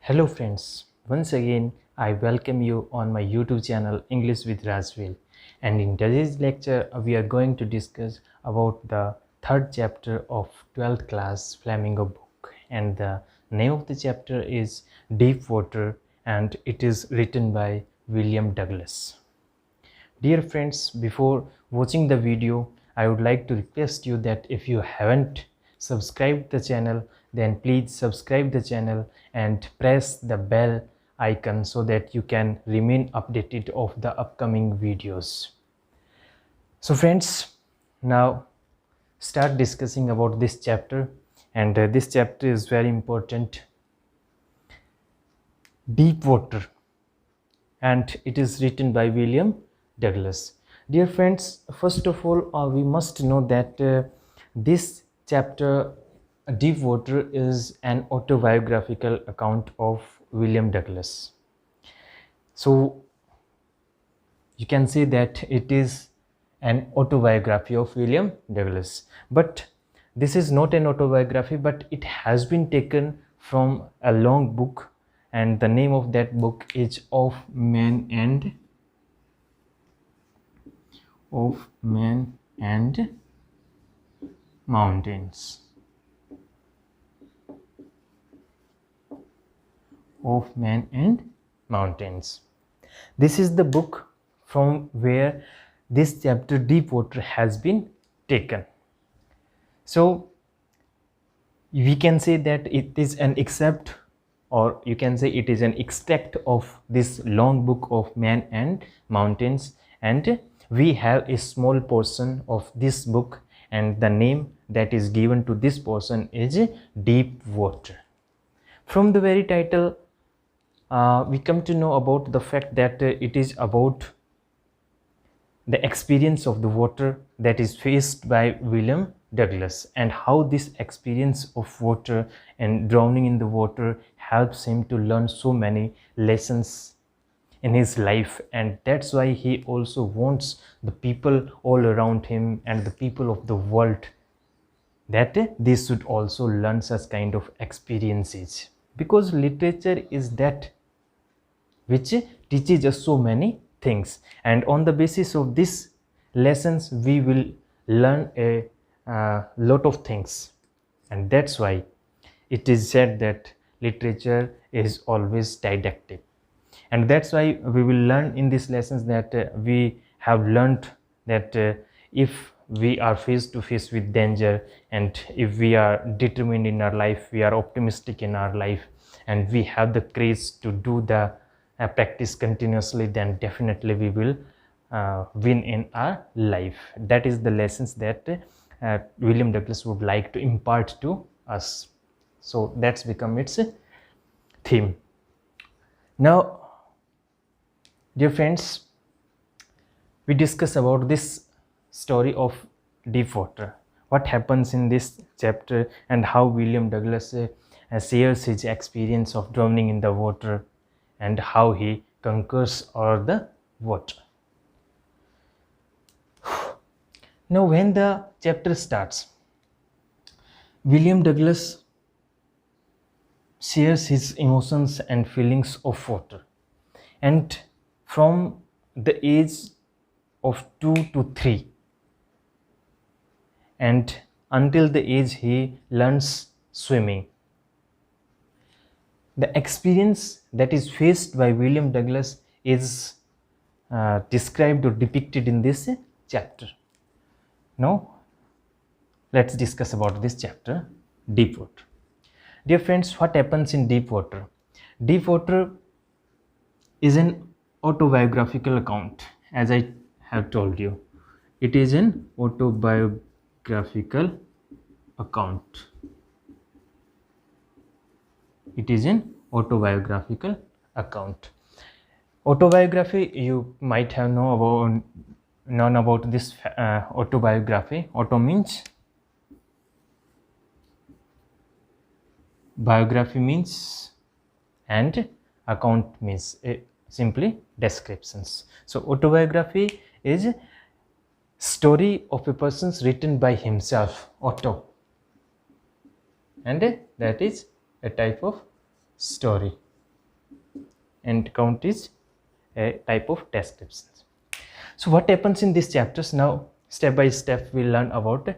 Hello friends, once again I welcome you on my YouTube channel English with Razvil, and in today's lecture we are going to discuss about the third chapter of 12th class Flamingo book, and the name of the chapter is Deep Water and it is written by William Douglas. Dear friends, before watching the video, I would like to request you that if you haven't subscribed the channel, then please subscribe the channel and press the bell icon so that you can remain updated of the upcoming videos. So friends, now start discussing about this chapter, and this chapter is very important. Deep Water, and it is written by William Douglas. Dear friends, first of all, we must know that this chapter, Deep Water, is an autobiographical account of William Douglas. So you can say that it is an autobiography of William Douglas. But this is not an autobiography, but it has been taken from a long book, and the name of that book is Of Man and Mountains. Of Man and Mountains. This is the book from where this chapter Deep Water has been taken. So we can say that it is an excerpt, or you can say it is an extract of this long book of Man and Mountains, and we have a small portion of this book, and the name that is given to this portion is Deep Water. From the very title, we come to know about the fact that it is about the experience of the water that is faced by William Douglas, and how this experience of water and drowning in the water helps him to learn so many lessons in his life. And that's why he also wants the people all around him and the people of the world that they should also learn such kind of experiences, because literature is that which teaches us so many things, and on the basis of these lessons we will learn a lot of things. And that's why it is said that literature is always didactic, and that's why we will learn in these lessons that we have learned that if we are face to face with danger, and if we are determined in our life, we are optimistic in our life, and we have the courage to do the practice continuously, then definitely we will win in our life. That is the lessons that William Douglas would like to impart to us. So that's become its theme. Now, dear friends, we discuss about this story of Deep Water, what happens in this chapter, and how William Douglas shares his experience of drowning in the water, and how he conquers all the water. Now, when the chapter starts, William Douglas shares his emotions and feelings of water, and from the age of 2 to 3, and until the age he learns swimming, the experience that is faced by William Douglas is described or depicted in this chapter. Now, let's discuss about this chapter, Deep Water. Dear friends, what happens in Deep Water? Deep Water is an autobiographical account, as I have told you. It is an autobiographical account. It is an autobiographical account. Autobiography, you might have known about this autobiography. Auto means biography means, and account means simply descriptions. So autobiography is story of a person's written by himself, auto, and that is a type of story. and count is a type of description. So what happens in these chapters? Now step by step we learn about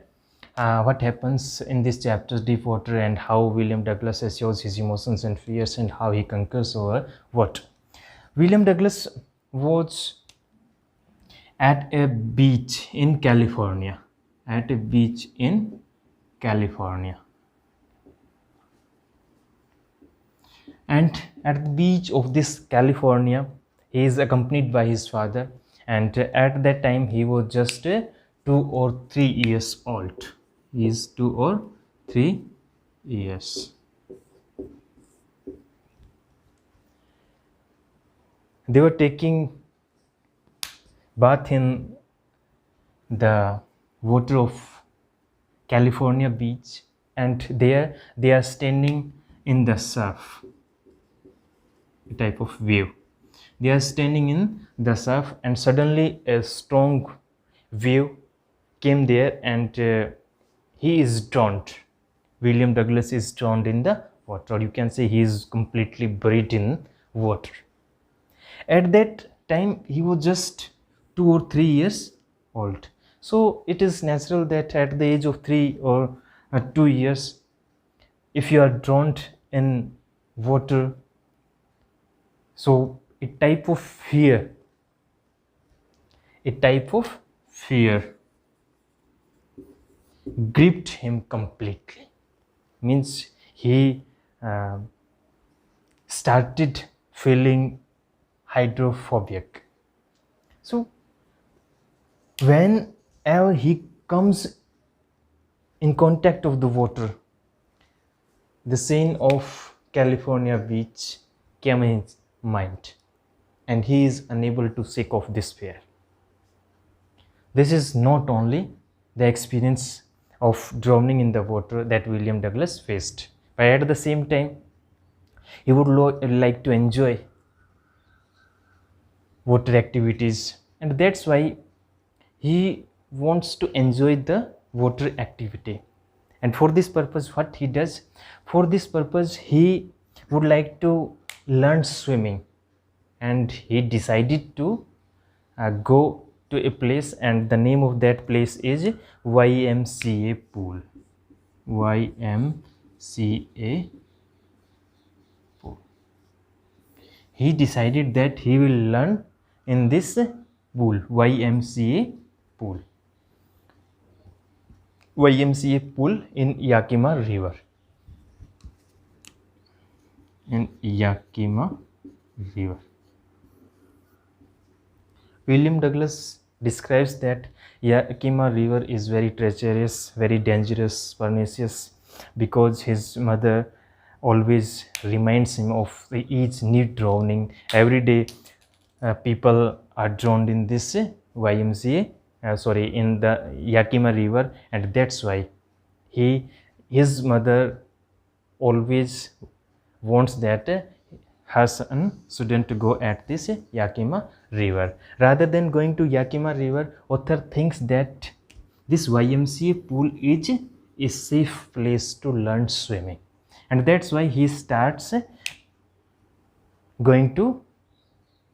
what happens in these chapters, deep water, and how William Douglas assures his emotions and fears and how he conquers over water. William Douglas was at a beach in California. At a beach in California. And at the beach of this California, he is accompanied by his father, and at that time he was just 2 or 3 years old. He is 2 or 3 years. They were taking bath in the water of California beach, and there they are standing in the surf, a type of wave. They are standing in the surf, and suddenly a strong wave came there, and he is drowned. William Douglas is drowned in the water, or you can say he is completely buried in water. At that time he was just 2 or 3 years old. So it is natural that at the age of 3 or 2 years, if you are drowned in water, so a type of fear gripped him completely. Means he started feeling hydrophobic. So whenever he comes in contact of the water, the scene of California beach came in his mind, and he is unable to shake off this fear. This is not only the experience of drowning in the water that William Douglas faced, but at the same time he would like to enjoy water activities, and that's why he wants to enjoy the water activity. And for this purpose, what he does, for this purpose he would like to learn swimming, and he decided to go to a place, and the name of that place is YMCA pool. YMCA pool. He decided that he will learn in this pool, YMCA pool. YMCA pool in Yakima River. In Yakima River. William Douglas describes that Yakima River is very treacherous, very dangerous, pernicious, because his mother always reminds him of each new drowning. Every day people are drowned in this YMCA, in the Yakima River, and that's why his mother always wants that her son shouldn't go at this Yakima River. Rather than going to Yakima River, author thinks that this YMCA pool is a safe place to learn swimming, and that's why he starts going to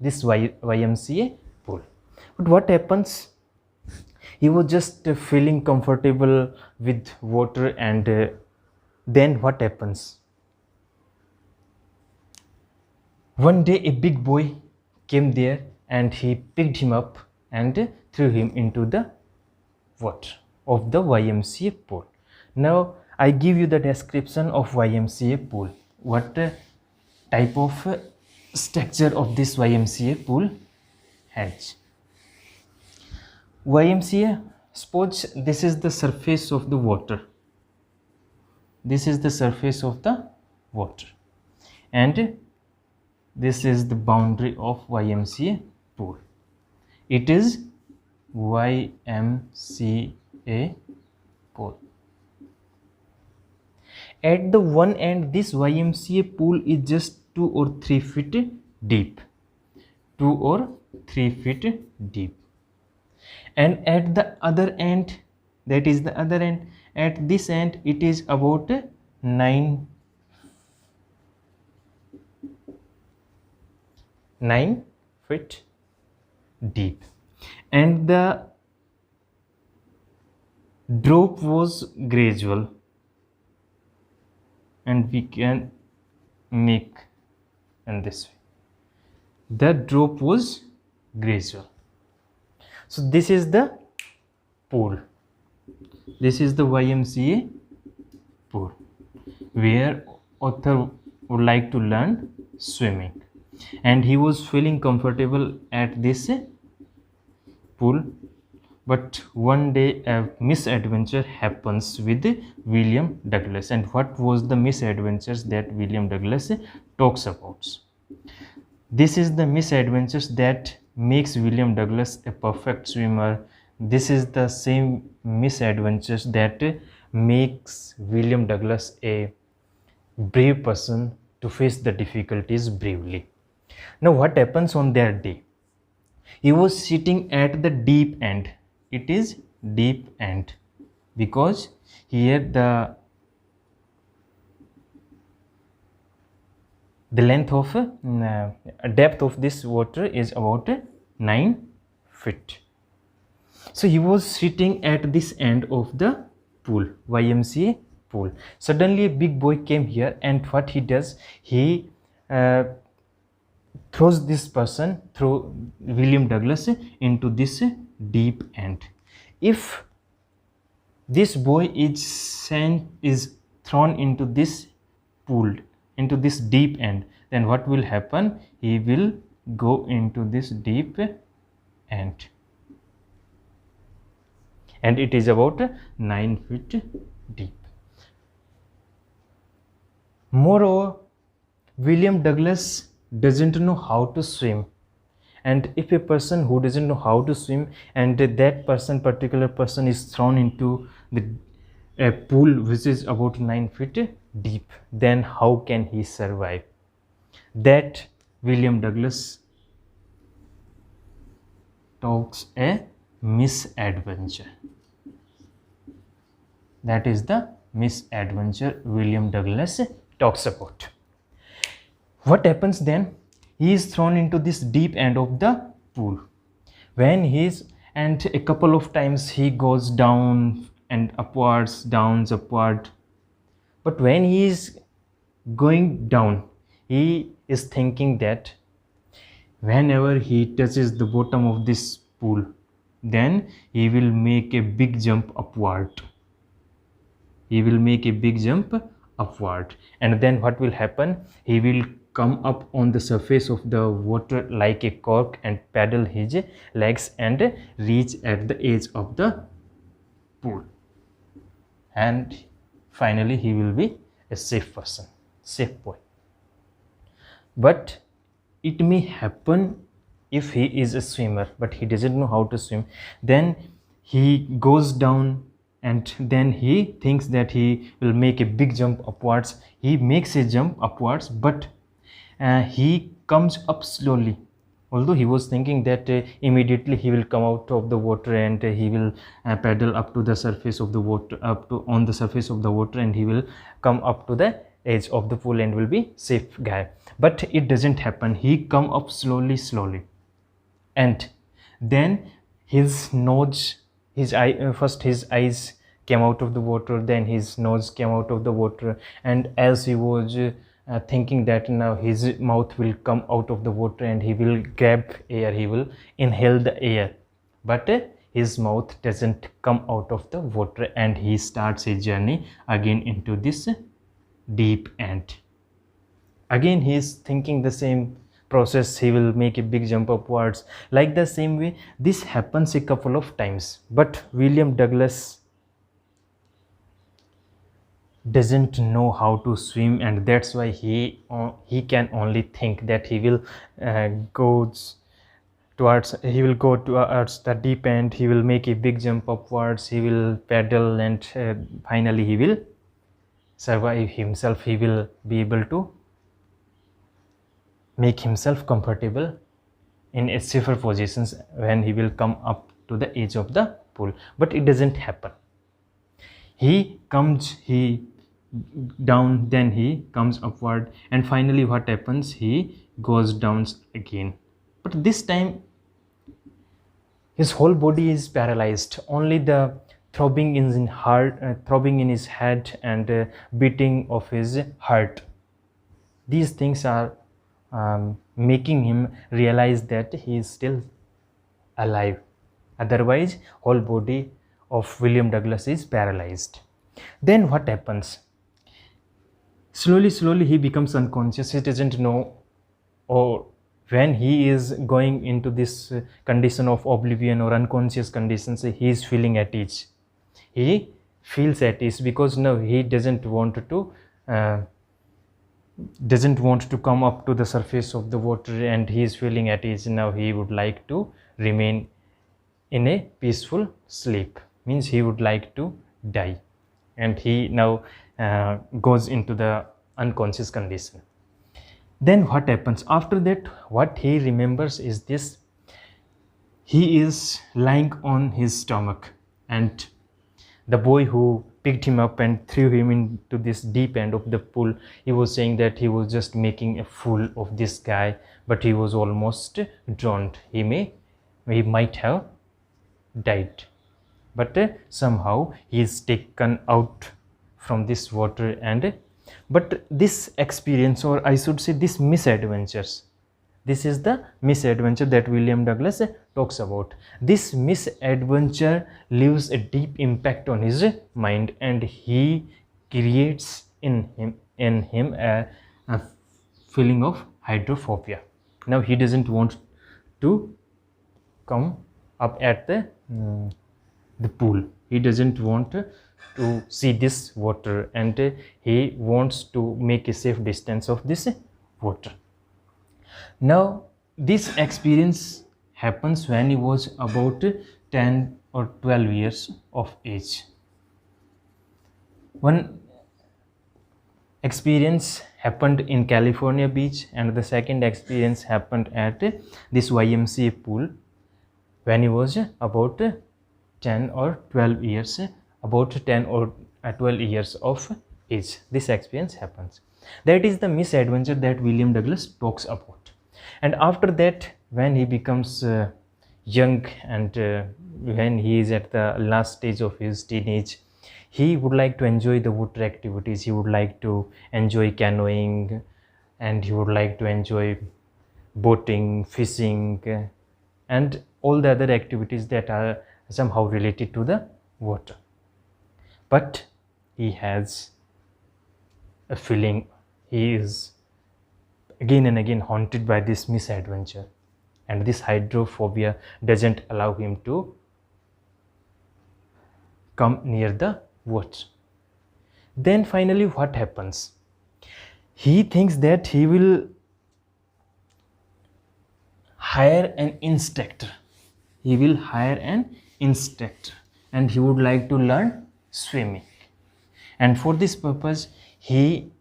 this YMCA pool. But what happens? He was just feeling comfortable with water, and then what happens? One day a big boy came there, and he picked him up and threw him into the water of the YMCA pool. Now I give you the description of YMCA pool. What type of structure of this YMCA pool has? YMCA, suppose this is the surface of the water. This is the surface of the water, and this is the boundary of YMCA pool. It is YMCA pool. At the one end, this YMCA pool is just 2 or 3 feet deep. 2 or 3 feet deep. And at the other end, that is the other end, at this end it is about 9 9 feet deep, and the drop was gradual, and we can make in this way. The drop was gradual. So this is the pool. This is the YMCA pool where author would like to learn swimming, and he was feeling comfortable at this pool. But one day a misadventure happens with William Douglas. And what was the misadventures that William Douglas talks about? This is the misadventures that makes William Douglas a perfect swimmer. This is the same misadventures that makes William Douglas a brave person to face the difficulties bravely. Now what happens on that day? He was sitting at the deep end. It is deep end because here the length of depth of this water is about 9 feet. So he was sitting at this end of the pool, YMCA pool. Suddenly a big boy came here, and what he does, he throws this person, through William Douglas, into this deep end. If this boy is thrown into this pool, into this deep end, then what will happen? He will go into this deep end, and it is about 9 feet deep. Moreover, William Douglas doesn't know how to swim, and if a person who doesn't know how to swim and that particular person is thrown into a pool which is about 9 feet deep, then how can he survive? That William Douglas talks a misadventure. That is the misadventure William Douglas talks about. What happens then? He is thrown into this deep end of the pool. When and a couple of times he goes down and upwards, downs, upward. But when he is going down, he is thinking that whenever he touches the bottom of this pool, then he will make a big jump upward. He will make a big jump upward, and then what will happen? He will come up on the surface of the water like a cork and paddle his legs and reach at the edge of the pool, and finally he will be a safe person, safe boy. But it may happen if he is a swimmer but he doesn't know how to swim, then he goes down and then he thinks that he will make a big jump upwards. He makes a jump upwards, but he comes up slowly, although he was thinking that immediately he will come out of the water and he will paddle up to the surface of the water, on the surface of the water, and he will come up to the edge of the pool and will be safe guy. But it doesn't happen. He come up slowly, and then his nose, first his eyes came out of the water, then his nose came out of the water, and as he was thinking that now his mouth will come out of the water and he will grab air, he will inhale the air, but his mouth doesn't come out of the water, and he starts his journey again into this deep end. Again he is thinking the same process, he will make a big jump upwards. Like the same way this happens a couple of times, but William Douglas doesn't know how to swim, and that's why he can only think that he will go towards the deep end, he will make a big jump upwards, he will paddle, and finally he will survive himself. He will be able to make himself comfortable in a safer positions when he will come up to the edge of the pool. But it doesn't happen. He down, then he comes upward, and finally what happens, he goes down again. But this time his whole body is paralyzed, only the throbbing in his heart, throbbing in his head, and beating of his heart, these things are making him realize that he is still alive. Otherwise whole body of William Douglas is paralyzed. Then what happens, slowly he becomes unconscious. He doesn't know, or when he is going into this condition of oblivion or unconscious conditions, he is feeling at ease. He feels at ease because now he doesn't want to come up to the surface of the water, and he is feeling at ease. Now he would like to remain in a peaceful sleep, means he would like to die, and he now goes into the unconscious condition. Then what happens after that, what he remembers is this: he is lying on his stomach, and the boy who picked him up and threw him into this deep end of the pool, he was saying that he was just making a fool of this guy, but he was almost drowned. He might have died, but somehow he is taken out from this water. And but this experience, or I should say this misadventures, this is the misadventure that William Douglas talks about. This misadventure leaves a deep impact on his mind, and he creates in him a feeling of hydrophobia. Now he doesn't want to come up at the pool. He doesn't want to see this water, and he wants to make a safe distance of this water. Now this experience happens when he was about 10 or 12 years of age. One experience happened in California beach, and the second experience happened at this YMCA pool when he was about 10 or 12 years, about 10 or 12 years of age. This experience happens. That is the misadventure that William Douglas talks about. And after that, when he becomes young, and when he is at the last stage of his teenage, he would like to enjoy the water activities. He would like to enjoy canoeing, and he would like to enjoy boating, fishing, and all the other activities that are somehow related to the water. But he has a feeling, he is again and again haunted by this misadventure, and this hydrophobia doesn't allow him to come near the water. Then finally what happens, he thinks that he will hire an instructor. He will hire an instructor, and he would like to learn swimming. And for this purpose, he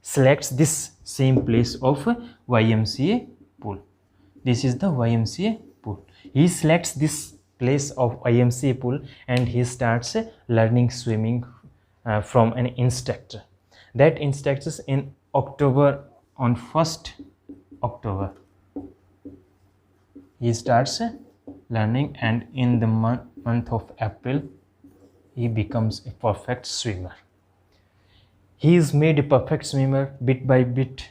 selects this same place of YMCA pool. This is the YMCA pool. He selects this place of YMCA pool, and he starts learning swimming from an instructor. That instructor is in October, on 1st October. He starts learning, and in the month of April, he becomes a perfect swimmer. He is made a perfect swimmer bit by bit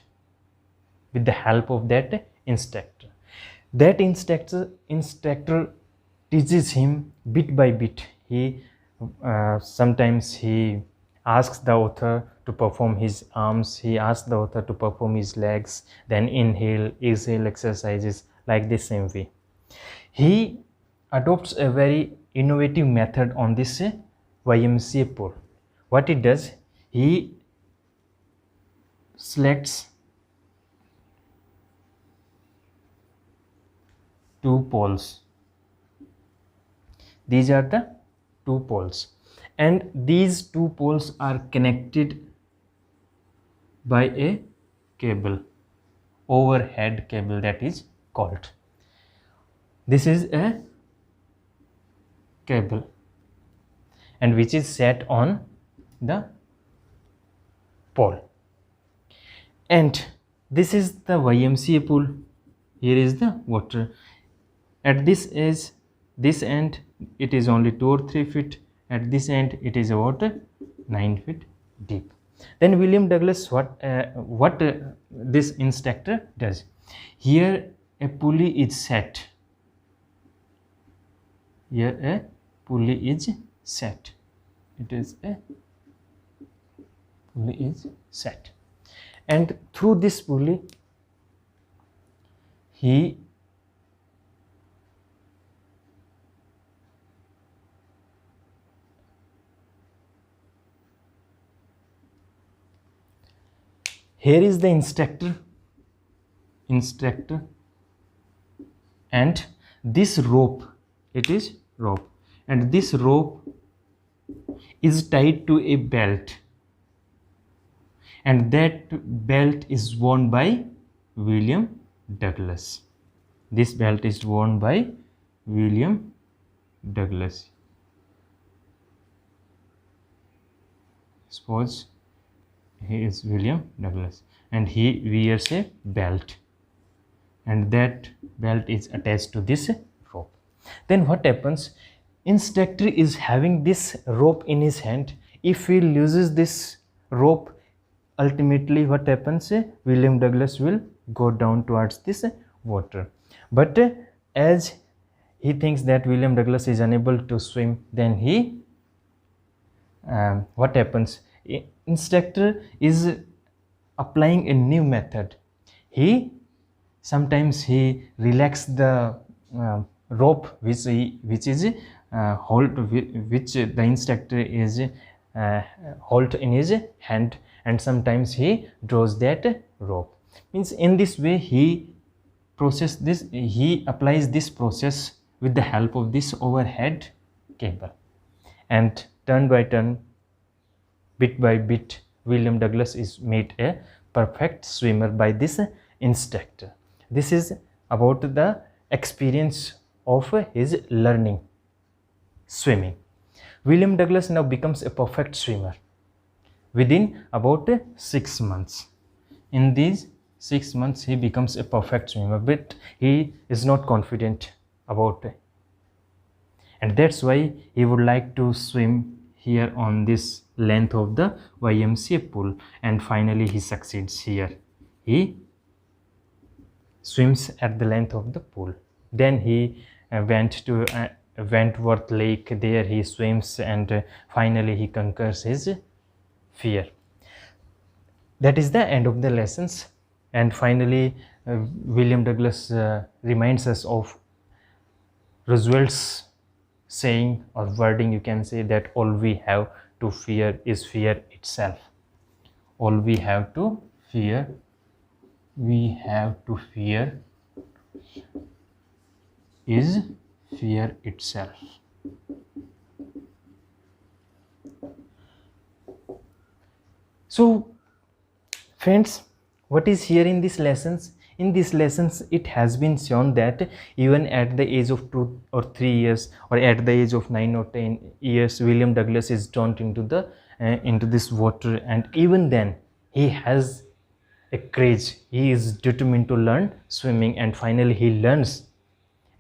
with the help of that instructor. That instructor teaches him bit by bit. He sometimes he asks the author to perform his arms, he asks the author to perform his legs, then inhale, exhale exercises, like the same way. He adopts a very innovative method on this YMCA pool. What he does, he selects two poles. These are the two poles, and these two poles are connected by a cable, overhead cable, that is called. This is a cable, and which is set on the pole. And this is the YMCA pool. Here is the water. At this end it is only 2 or 3 feet. At this end it is about 9 feet deep. Then William Douglas, what this instructor does, here a pulley is set. Here a pulley is set. It is a pulley is set, and through this pulley he here is the instructor, and this rope, it is rope, and this rope is tied to a belt, and that belt is worn by William Douglas. This belt is worn by William Douglas. Suppose he is William Douglas and he wears a belt, and that belt is attached to this rope. Then what happens? Instructor is having this rope in his hand. If he loses this rope, ultimately what happens? William Douglas will go down towards this water. But as he thinks that William Douglas is unable to swim, then he what happens? Instructor is applying a new method. Sometimes he relax the rope which the instructor is hold in his hand, and sometimes he draws that rope. Means in this way he applies this process with the help of this overhead cable, and turn by turn, bit by bit, William Douglas is made a perfect swimmer by this instructor. This is about the experience of his learning swimming. William Douglas now becomes a perfect swimmer within about 6 months. In these 6 months he becomes a perfect swimmer, but he is not confident about it, and that's why he would like to swim here on this length of the YMCA pool, and finally he succeeds here. He swims at the length of the pool. Then he went to Wentworth Lake. There he swims, and finally he conquers his fear. That is the end of the lessons. And finally William Douglas reminds us of Roosevelt's saying or wording, you can say, that all we have to fear is fear itself. All we have to fear is fear itself. So friends, what is here in these lessons? In these lessons it has been shown that even at the age of 2 or 3 years, or at the age of 9 or 10 years, William Douglas is thrown into this water, and even then he has a courage. He is determined to learn swimming, and finally he learns,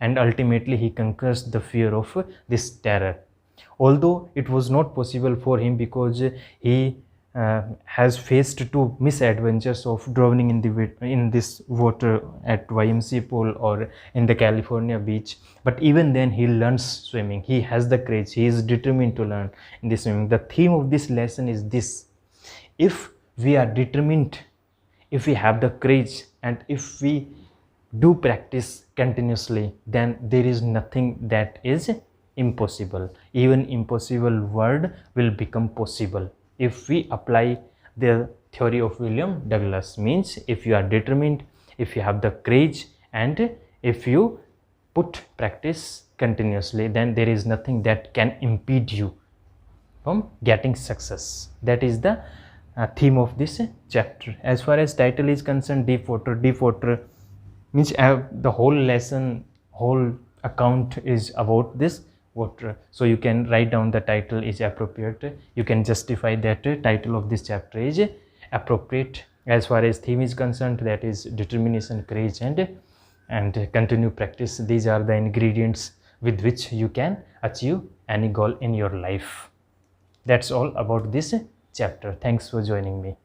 and ultimately he conquers the fear of this terror. Although it was not possible for him, because he has faced 2 misadventures of drowning in this water at YMCA pool or in the California beach. But even then he learns swimming. He has the courage. He is determined to learn in this swimming. The theme of this lesson is this: if we are determined, if we have the courage, and if we do practice continuously, then there is nothing that is impossible. Even impossible word will become possible if we apply the theory of William Douglas. Means if you are determined, if you have the courage, and if you put practice continuously, then there is nothing that can impede you from getting success. That is the theme of this chapter. As far as title is concerned, deep water means the whole lesson, whole account is about this water. So you can write down the title is appropriate. You can justify that title of this chapter is appropriate. As far as theme is concerned, that is determination, courage, and continue practice. These are the ingredients with which you can achieve any goal in your life. That's all about this chapter. Thanks for joining me.